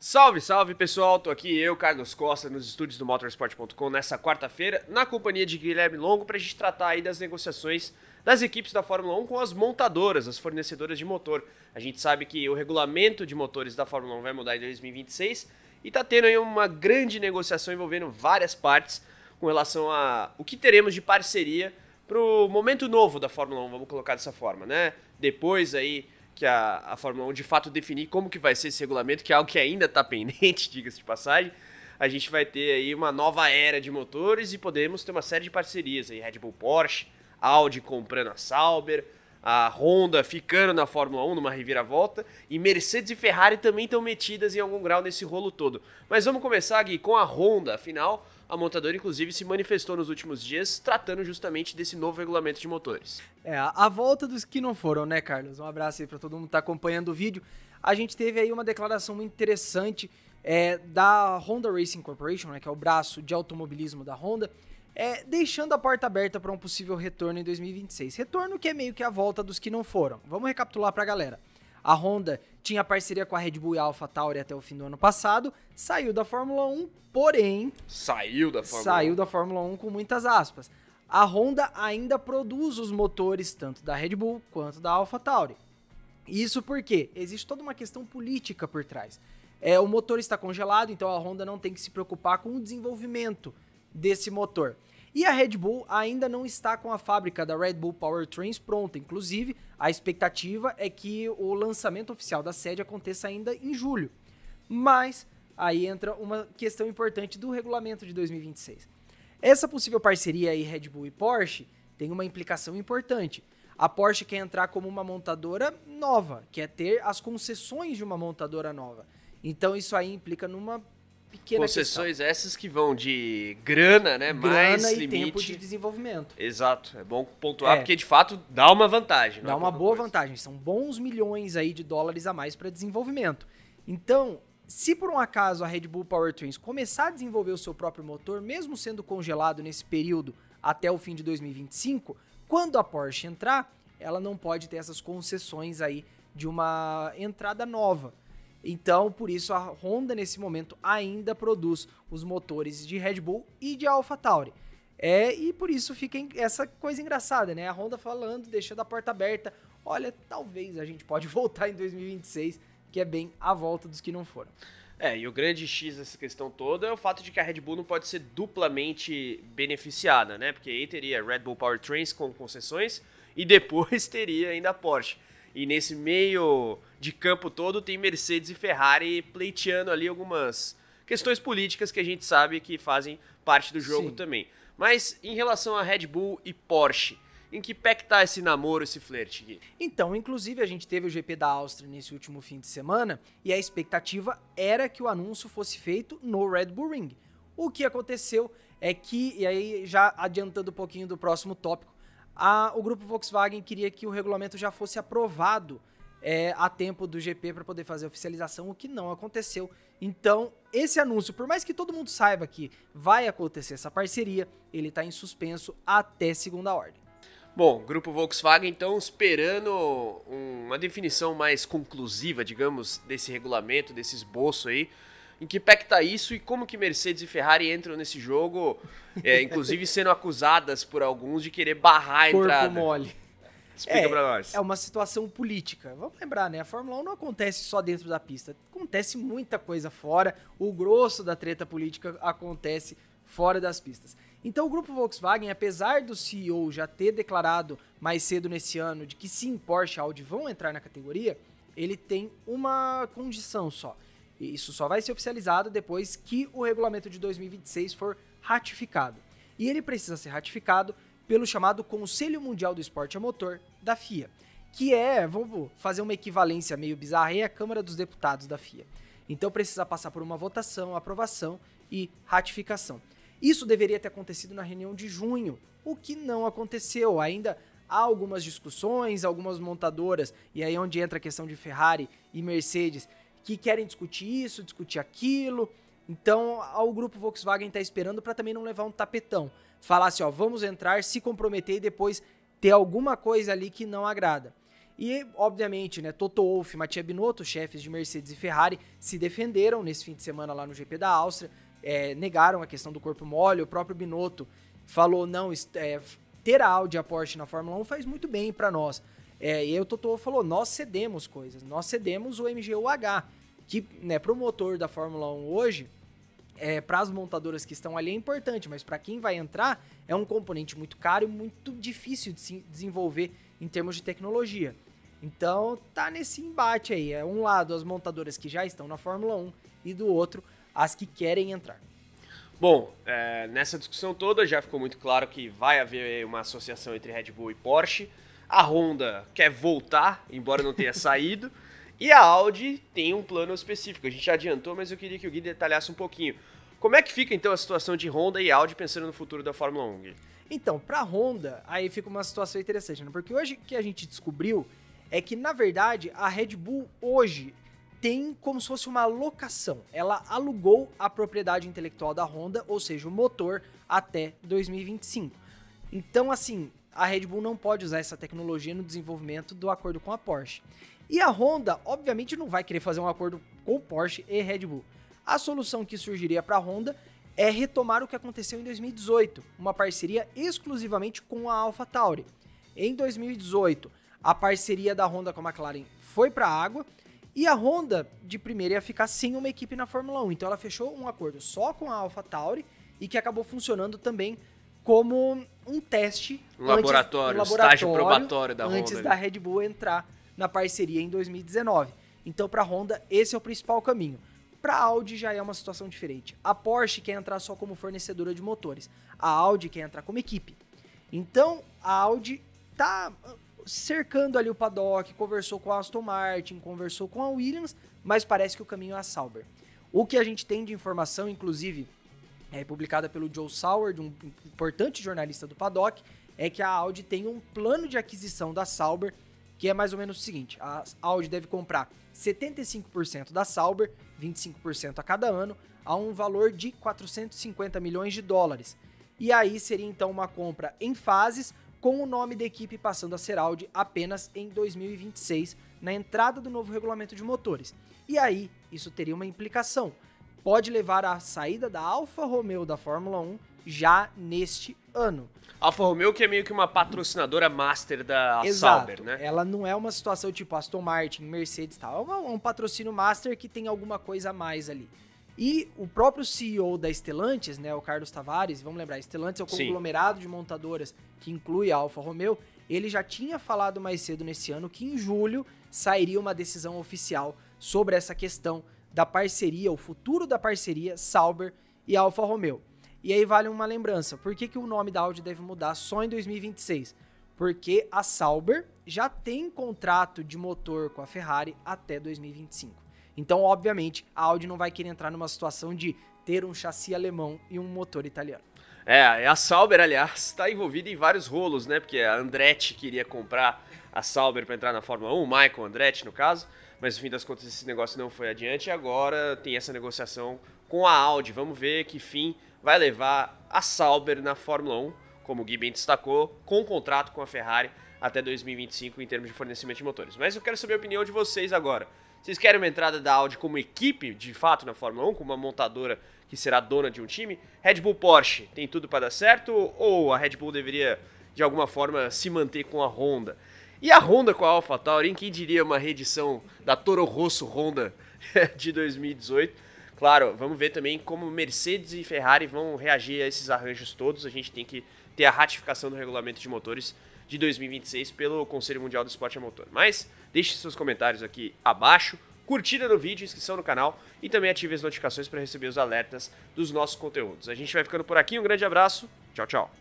Salve, salve pessoal, tô aqui eu, Carlos Costa, nos estúdios do Motorsport.com nessa quarta-feira, na companhia de Guilherme Longo, pra gente tratar aí das negociações das equipes da Fórmula 1 com as montadoras, as fornecedoras de motor. A gente sabe que o regulamento de motores da Fórmula 1 vai mudar em 2026 e tá tendo aí uma grande negociação envolvendo várias partes com relação a o que teremos de parceria pro momento novo da Fórmula 1, vamos colocar dessa forma, né? Depois aí que a Fórmula 1 de fato definir como que vai ser esse regulamento, que é algo que ainda está pendente, diga-se de passagem, a gente vai ter aí uma nova era de motores e podemos ter uma série de parcerias aí, Red Bull, Porsche, Audi comprando a Sauber, a Honda ficando na Fórmula 1 numa reviravolta, e Mercedes e Ferrari também estão metidas em algum grau nesse rolo todo. Mas vamos começar, Gui, com a Honda, afinal, a montadora inclusive se manifestou nos últimos dias tratando justamente desse novo regulamento de motores. A volta dos que não foram, né, Carlos? Um abraço aí pra todo mundo que tá acompanhando o vídeo. A gente teve aí uma declaração muito interessante da Honda Racing Corporation, né, que é o braço de automobilismo da Honda, deixando a porta aberta para um possível retorno em 2026. Retorno que é meio que a volta dos que não foram. Vamos recapitular pra galera. A Honda tinha parceria com a Red Bull e a AlphaTauri até o fim do ano passado, saiu da Fórmula 1, porém... Saiu da Fórmula 1 com muitas aspas. A Honda ainda produz os motores tanto da Red Bull quanto da AlphaTauri. Isso porque existe toda uma questão política por trás. O motor está congelado, então a Honda não tem que se preocupar com o desenvolvimento desse motor. E a Red Bull ainda não está com a fábrica da Red Bull Powertrains pronta. Inclusive, a expectativa é que o lançamento oficial da sede aconteça ainda em julho. Mas aí entra uma questão importante do regulamento de 2026. Essa possível parceria aí Red Bull e Porsche tem uma implicação importante. A Porsche quer entrar como uma montadora nova, quer ter as concessões de uma montadora nova. Então isso aí implica numa pequena concessões questão. Essas que vão de grana, né? Mais Grana e limite. tempo de desenvolvimento. Exato, é bom pontuar porque de fato dá uma vantagem. Dá uma boa vantagem, são bons milhões aí de dólares a mais para desenvolvimento. Então, se por um acaso a Red Bull Powertrains começar a desenvolver o seu próprio motor, mesmo sendo congelado nesse período até o fim de 2025, quando a Porsche entrar, ela não pode ter essas concessões aí de uma entrada nova. Então, por isso, a Honda, nesse momento, ainda produz os motores de Red Bull e de AlphaTauri. E por isso fica essa coisa engraçada, né? A Honda falando, deixando a porta aberta. Olha, talvez a gente pode voltar em 2026, que é bem a volta dos que não foram. E o grande X dessa questão toda é o fato de que a Red Bull não pode ser duplamente beneficiada, né? Porque aí teria Red Bull Powertrains com concessões e depois teria ainda a Porsche. E nesse meio de campo todo tem Mercedes e Ferrari pleiteando ali algumas questões políticas que a gente sabe que fazem parte do jogo. Sim. Também. Mas em relação a Red Bull e Porsche, em que pé que tá esse namoro, esse flerte, Gui? Então, inclusive a gente teve o GP da Áustria nesse último fim de semana e a expectativa era que o anúncio fosse feito no Red Bull Ring. O que aconteceu é que, e aí já adiantando um pouquinho do próximo tópico, o grupo Volkswagen queria que o regulamento já fosse aprovado a tempo do GP para poder fazer a oficialização, o que não aconteceu. Então, esse anúncio, por mais que todo mundo saiba que vai acontecer essa parceria, ele está em suspenso até segunda ordem. Bom, grupo Volkswagen então esperando uma definição mais conclusiva, digamos, desse regulamento, desse esboço aí. Em que pé que tá isso e como que Mercedes e Ferrari entram nesse jogo, inclusive sendo acusadas por alguns de querer barrar a entrada. Corpo mole. Explica pra nós. É uma situação política. Vamos lembrar, né? A Fórmula 1 não acontece só dentro da pista. Acontece muita coisa fora. O grosso da treta política acontece fora das pistas. Então o grupo Volkswagen, apesar do CEO já ter declarado mais cedo nesse ano de que sim, Porsche e Audi vão entrar na categoria, ele tem uma condição só. Isso só vai ser oficializado depois que o regulamento de 2026 for ratificado. E ele precisa ser ratificado pelo chamado Conselho Mundial do Esporte a Motor da FIA, que vamos fazer uma equivalência meio bizarra, é a Câmara dos Deputados da FIA. Então precisa passar por uma votação, aprovação e ratificação. Isso deveria ter acontecido na reunião de junho, o que não aconteceu. Ainda há algumas discussões, algumas montadoras, e aí é onde entra a questão de Ferrari e Mercedes, que querem discutir isso, discutir aquilo. Então, o grupo Volkswagen está esperando para também não levar um tapetão. Falar assim, vamos entrar, se comprometer e depois ter alguma coisa ali que não agrada. E, obviamente, né, Toto Wolff e Mattia Binotto, chefes de Mercedes e Ferrari, se defenderam nesse fim de semana lá no GP da Áustria, negaram a questão do corpo mole. O próprio Binotto falou, não, ter a Audi e a Porsche na Fórmula 1 faz muito bem para nós. E aí o Toto Wolff falou, nós cedemos coisas, nós cedemos o MGU-H, que, né, para o motor da Fórmula 1 hoje, para as montadoras que estão ali é importante, mas para quem vai entrar é um componente muito caro e muito difícil de se desenvolver em termos de tecnologia. Então tá nesse embate aí, um lado as montadoras que já estão na Fórmula 1 e do outro as que querem entrar. Bom, nessa discussão toda já ficou muito claro que vai haver uma associação entre Red Bull e Porsche. A Honda quer voltar, embora não tenha saído, e a Audi tem um plano específico. A gente já adiantou, mas eu queria que o Gui detalhasse um pouquinho. Como é que fica então a situação de Honda e Audi pensando no futuro da Fórmula 1, Gui? Então, pra Honda, aí fica uma situação interessante, né? Porque hoje o que a gente descobriu é que, na verdade, a Red Bull hoje tem como se fosse uma locação. Ela alugou a propriedade intelectual da Honda, ou seja, o motor, até 2025. Então, assim, a Red Bull não pode usar essa tecnologia no desenvolvimento do acordo com a Porsche. E a Honda, obviamente, não vai querer fazer um acordo com Porsche e Red Bull. A solução que surgiria para a Honda é retomar o que aconteceu em 2018, uma parceria exclusivamente com a AlphaTauri. Em 2018, a parceria da Honda com a McLaren foi para a água e a Honda, de primeira, ia ficar sem uma equipe na Fórmula 1. Então ela fechou um acordo só com a AlphaTauri e que acabou funcionando também como um teste, um laboratório, estágio probatório da Honda. Antes da Red Bull entrar na parceria em 2019. Então para a Honda esse é o principal caminho. Para a Audi já é uma situação diferente. A Porsche quer entrar só como fornecedora de motores. A Audi quer entrar como equipe. Então, a Audi tá cercando ali o paddock, conversou com a Aston Martin, conversou com a Williams, mas parece que o caminho é a Sauber. O que a gente tem de informação, inclusive, publicada pelo Joe Sauer, um importante jornalista do paddock, é que a Audi tem um plano de aquisição da Sauber, que é mais ou menos o seguinte: a Audi deve comprar 75% da Sauber, 25% a cada ano, a um valor de 450 milhões de dólares. E aí seria então uma compra em fases, com o nome da equipe passando a ser Audi apenas em 2026, na entrada do novo regulamento de motores. E aí, isso teria uma implicação. Pode levar à saída da Alfa Romeo da Fórmula 1 já neste ano. Alfa Romeo que é meio que uma patrocinadora master da Exato. Sauber, né? Ela não é uma situação tipo Aston Martin, Mercedes e tal. É um patrocínio master que tem alguma coisa a mais ali. E o próprio CEO da Stellantis, né, o Carlos Tavares, vamos lembrar, Stellantis é o conglomerado de montadoras que inclui a Alfa Romeo, ele já tinha falado mais cedo nesse ano que em julho sairia uma decisão oficial sobre essa questão da parceria, o futuro da parceria Sauber e Alfa Romeo. E aí vale uma lembrança, por que o nome da Audi deve mudar só em 2026? Porque a Sauber já tem contrato de motor com a Ferrari até 2025. Então, obviamente, a Audi não vai querer entrar numa situação de ter um chassi alemão e um motor italiano. A Sauber, aliás, está envolvida em vários rolos, né? Porque a Andretti queria comprar a Sauber para entrar na Fórmula 1, o Michael Andretti, no caso, mas no fim das contas esse negócio não foi adiante e agora tem essa negociação com a Audi. Vamos ver que fim vai levar a Sauber na Fórmula 1, como o Gui bem destacou, com um contrato com a Ferrari até 2025 em termos de fornecimento de motores. Mas eu quero saber a opinião de vocês agora. Vocês querem uma entrada da Audi como equipe, de fato, na Fórmula 1, como uma montadora que será dona de um time? Red Bull Porsche tem tudo para dar certo ou a Red Bull deveria, de alguma forma, se manter com a Honda? E a Honda com a AlphaTauri, quem diria uma reedição da Toro Rosso Honda de 2018? Claro, vamos ver também como Mercedes e Ferrari vão reagir a esses arranjos todos. A gente tem que ter a ratificação do regulamento de motores de 2026 pelo Conselho Mundial do Esporte a Motor. Mas deixe seus comentários aqui abaixo, curtida no vídeo, inscrição no canal e também ative as notificações para receber os alertas dos nossos conteúdos. A gente vai ficando por aqui, um grande abraço, tchau, tchau.